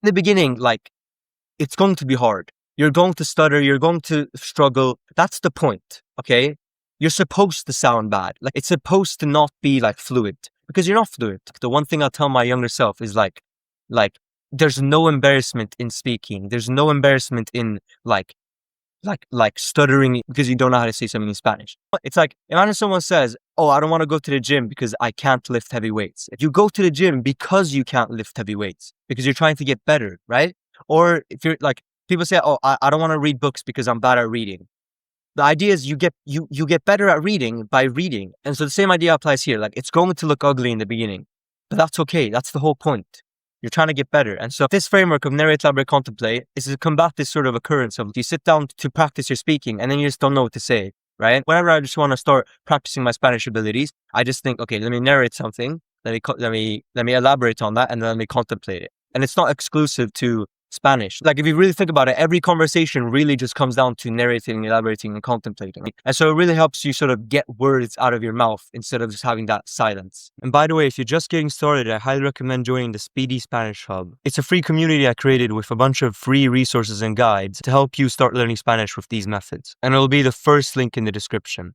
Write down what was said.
the beginning, like, it's going to be hard. You're going to stutter. You're going to struggle. That's the point. Okay. You're supposed to sound bad. Like, it's supposed to not be like fluent because you're not fluent. The one thing I'll tell my younger self is like, there's no embarrassment in speaking. There's no embarrassment in like stuttering because you don't know how to say something in Spanish. It's like, imagine someone says, oh, I don't want to go to the gym because I can't lift heavy weights. If you go to the gym because you can't lift heavy weights, because you're trying to get better, right? Or if you're like, people say, oh, I don't want to read books because I'm bad at reading. The idea is you get better at reading by reading. And so the same idea applies here. Like, it's going to look ugly in the beginning, but that's okay. That's the whole point. You're trying to get better. And so this framework of narrate, elaborate, contemplate is to combat this sort of occurrence of you sit down to practice your speaking and then you just don't know what to say, right? Whenever I just want to start practicing my Spanish abilities, I just think, okay, let me narrate something. Let me elaborate on that and then let me contemplate it. And it's not exclusive to Spanish. Like, if you really think about it, every conversation really just comes down to narrating, elaborating, and contemplating. And so it really helps you sort of get words out of your mouth instead of just having that silence. And by the way, if you're just getting started, I highly recommend joining the Speedy Spanish Hub. It's a free community I created with a bunch of free resources and guides to help you start learning Spanish with these methods. And it'll be the first link in the description.